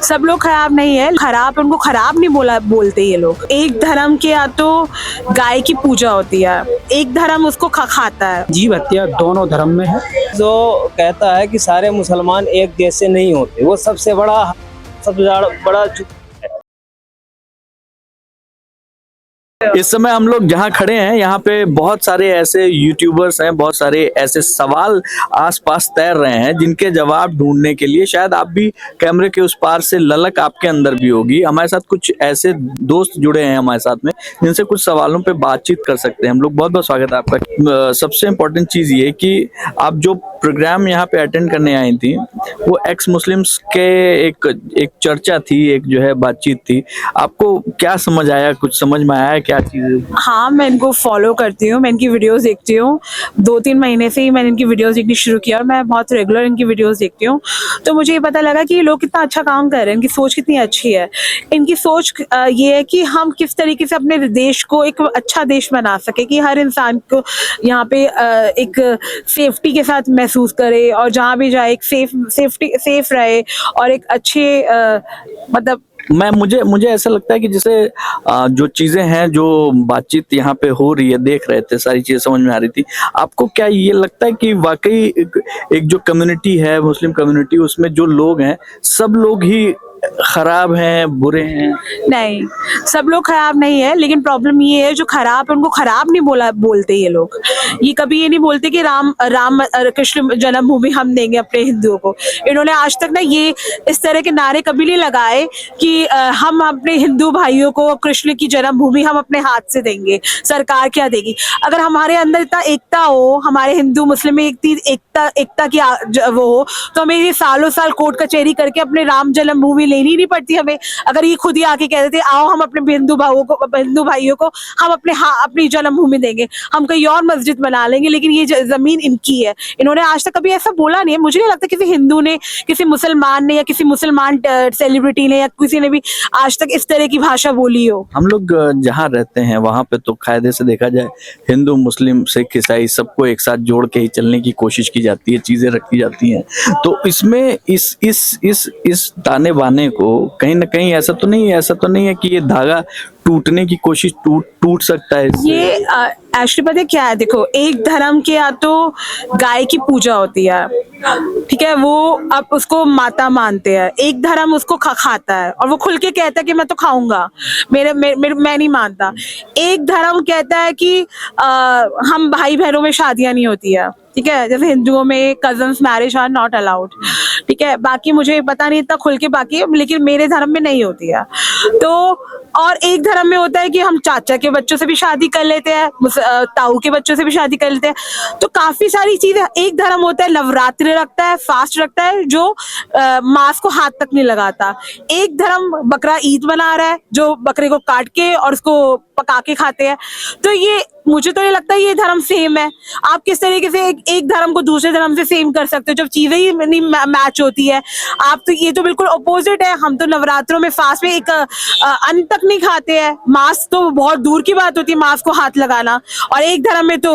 सब लोग खराब नहीं है, खराब उनको खराब नहीं बोलते ये लोग। एक धर्म के या तो गाय की पूजा होती है, एक धर्म उसको खाता है। जीव हत्या दोनों धर्म में है। जो कहता है कि सारे मुसलमान एक जैसे नहीं होते, वो सबसे बड़ा इस समय हम लोग जहाँ खड़े हैं यहाँ पे बहुत सारे ऐसे यूट्यूबर्स हैं, बहुत सारे ऐसे सवाल आसपास तैर रहे हैं जिनके जवाब ढूंढने के लिए शायद आप भी कैमरे के उस पार से ललक आपके अंदर भी होगी। हमारे साथ कुछ ऐसे दोस्त जुड़े हैं हमारे साथ में जिनसे कुछ सवालों पे बातचीत कर सकते हैं हम लोग। बहुत बहुत स्वागत है आपका। सबसे इम्पोर्टेंट चीज ये कि आप जो प्रोग्राम यहाँ पे अटेंड करने आई थी वो एक्स मुस्लिम्स के एक चर्चा थी, एक जो है बातचीत थी। आपको क्या समझ आया, कुछ समझ में आया क्या चीज? हाँ, मैं इनको फॉलो करती हूँ, मैं इनकी वीडियोस देखती हूँ। 2-3 महीने से ही मैंने इनकी वीडियोस देखनी शुरू किया और मैं बहुत रेगुलर इनकी वीडियोस देखती हूँ। तो मुझे ये पता लगा कि ये लोग कितना अच्छा काम कर रहे हैं, इनकी सोच कितनी अच्छी है। इनकी सोच ये है कि हम किस तरीके से अपने देश को एक अच्छा देश बना सके, कि हर इंसान को यहाँ पे एक सेफ्टी के साथ महसूस करे और जहाँ भी जाए एक सेफ रहे और एक अच्छे मतलब मुझे ऐसा लगता है कि जैसे जो चीजें हैं, जो बातचीत यहाँ पे हो रही है, देख रहे थे, सारी चीजें समझ में आ रही थी। आपको क्या ये लगता है कि वाकई एक जो कम्युनिटी है, मुस्लिम कम्युनिटी, उसमें जो लोग हैं सब लोग ही खराब हैं, बुरे हैं? नहीं, सब लोग खराब नहीं है, लेकिन प्रॉब्लम ये है जो खराब है उनको खराब नहीं बोलते ये लोग। ये कभी ये नहीं बोलते कि राम कृष्ण जन्मभूमि हम देंगे अपने हिंदुओं को। इन्होंने आज तक ना ये इस तरह के नारे कभी नहीं लगाए कि हम अपने हिंदू भाइयों को कृष्ण की जन्मभूमि हम अपने हाथ से देंगे, सरकार क्या देगी। अगर हमारे अंदर इतना एकता हो, हमारे हिंदू मुस्लिम में एकता की वो हो, तो हमें ये सालों साल कोर्ट कचहरी करके अपने राम जन्मभूमि लेनी नहीं पड़ती हमें। अगर ये खुद ही आके कह देते आओ हम अपने हिंदू भाइयों को हम अपनी जन्मभूमि देंगे, हम कहीं और मस्जिद बना लेंगे, लेकिन ये जमीन इनकी है। इन्होंने आज तक कभी ऐसा बोला नहीं है। मुझे नहीं लगता किसी हिंदू ने, किसी मुसलमान ने या किसी मुसलमान सेलिब्रिटी ने या किसी ने भी आज तक इस तरह की भाषा बोली हो। हम लोग जहाँ रहते हैं वहां पे तो कायदे से देखा जाए हिंदू मुस्लिम सिख ईसाई सबको एक साथ जोड़ के ही चलने की कोशिश की जाती है, चीजें रखी जाती हैं। तो इसमें इस ताने बाने को कहीं ना कहीं ऐसा तो नहीं है कि ये धागा टूटने की कोशिश टूट सकता है इससे? ये एक्चुअली पता है क्या है, देखो, एक धर्म के या तो गाय की पूजा होती है, ठीक है, वो अब उसको माता मानते हैं। एक धर्म उसको खाता है और वो खुल के कहता है कि मैं तो खाऊंगा, मैं नहीं मानता। एक धर्म कहता है कि हम भाई बहनों में शादियां नहीं होती है, ठीक है, जैसे हिंदुओं में cousins marriage are not allowed, ठीक है। बाकी मुझे पता नहीं इतना खुल के बाकी, लेकिन मेरे धर्म में नहीं होती है। तो और एक धर्म में होता है कि हम चाचा के बच्चों से भी शादी कर लेते हैं, ताऊ के बच्चों से भी शादी कर लेते हैं। तो काफी सारी चीजें। एक धर्म होता है नवरात्रि रखता है, फास्ट रखता है, जो मांस को हाथ तक नहीं लगाता। एक धर्म बकरा ईद बना रहा है, जो बकरे को काट के और उसको पका के खाते हैं। तो ये मुझे तो नहीं लगता ये धर्म सेम है। आप किस तरीके से एक धर्म को दूसरे धर्म से सेम कर सकते हो जब चीजें ही नहीं मैच होती है। आप तो ये तो बिल्कुल अपोजिट है। हम तो नवरात्रों में फास्ट में एक अन्न तक नहीं खाते हैं, मांस तो बहुत दूर की बात होती है मांस को हाथ लगाना। और एक धर्म में तो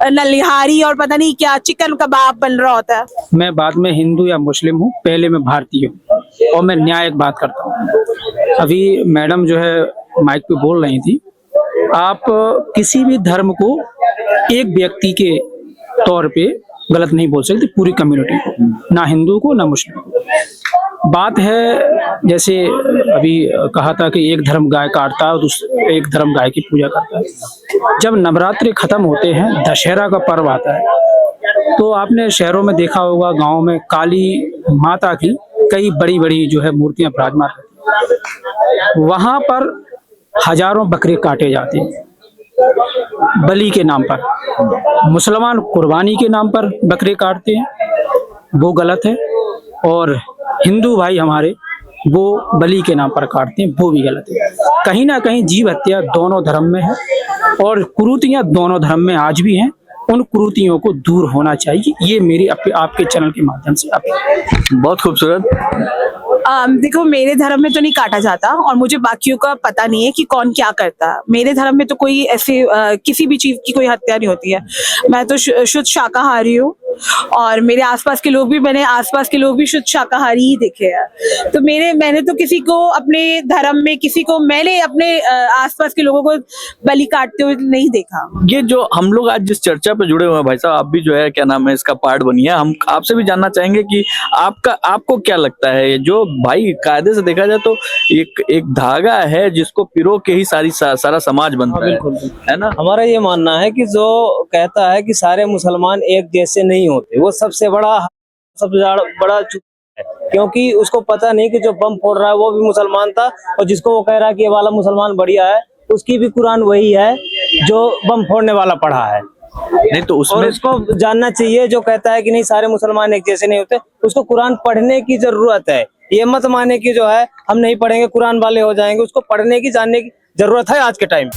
नलिहारी और पता नहीं क्या चिकन कबाब बन रहा होता है। मैं बाद में हिंदू या मुस्लिम हूँ, पहले मैं भारतीय हूँ और मैं न्याय बात करता हूँ। अभी मैडम जो है माइक पे बोल रही थी, आप किसी भी धर्म को एक व्यक्ति के तौर पे गलत नहीं बोल सकते, पूरी कम्युनिटी को, ना हिंदू को ना मुस्लिम को। बात है जैसे अभी कहा था कि एक धर्म गाय काटता है और एक धर्म गाय की पूजा करता है। जब नवरात्रि खत्म होते हैं, दशहरा का पर्व आता है, तो आपने शहरों में देखा होगा, गाँव में काली माता की कई बड़ी बड़ी जो है मूर्तियां विराजमान रहती हैं। वहां पर हजारों बकरे काटे जाते हैं बलि के नाम पर। मुसलमान कुर्बानी के नाम पर बकरे काटते हैं, वो गलत है। और हिंदू भाई हमारे वो बलि के नाम पर काटते हैं, वो भी गलत है। कहीं ना कहीं जीव हत्या दोनों धर्म में है और कुरीतियां दोनों धर्म में आज भी हैं। उन कुरीतियों को दूर होना चाहिए, ये मेरी आपके चैनल के माध्यम से अपील। बहुत खूबसूरत। देखो, मेरे धर्म में तो नहीं काटा जाता और मुझे बाकियों का पता नहीं है कि कौन क्या करता है। मेरे धर्म में तो कोई ऐसे किसी भी चीज की कोई हत्या नहीं होती है। मैं तो शुद्ध शाकाहारी हूँ। और मेरे आसपास के लोग भी, मैंने आसपास के लोग भी शुद्ध शाकाहारी ही देखे हैं। तो मैंने तो किसी को अपने धर्म में, मैंने अपने आसपास के लोगों को बलि काटते हुए नहीं देखा। ये जो हम लोग आज जिस चर्चा पे जुड़े हुए हैं भाई साहब, आप भी जो है क्या नाम है इसका पार्ट बनिए। हम आपसे भी जानना चाहेंगे कि आपको क्या लगता है, जो भाई कायदे से देखा जाए तो एक धागा है जिसको पिरो के ही सारा समाज बनता है ना? हमारा ये मानना है कि जो कहता है कि सारे मुसलमान एक जैसे नहीं होते, वो सबसे बड़ा चूक है। क्योंकि उसको पता नहीं कि जो बम फोड़ रहा है वो भी मुसलमान था, और जिसको वो कह रहा है कि ये वाला मुसलमान बढ़िया है, उसकी भी कुरान वही है जो बम फोड़ने वाला पढ़ा है। नहीं तो उसमें, और उसको जानना चाहिए, जो कहता है कि नहीं सारे मुसलमान एक जैसे नहीं होते, उसको कुरान पढ़ने की जरूरत है। ये मत माने कि जो है हम नहीं पढ़ेंगे कुरान वाले हो जाएंगे, उसको पढ़ने की, जानने की जरूरत है आज के टाइम।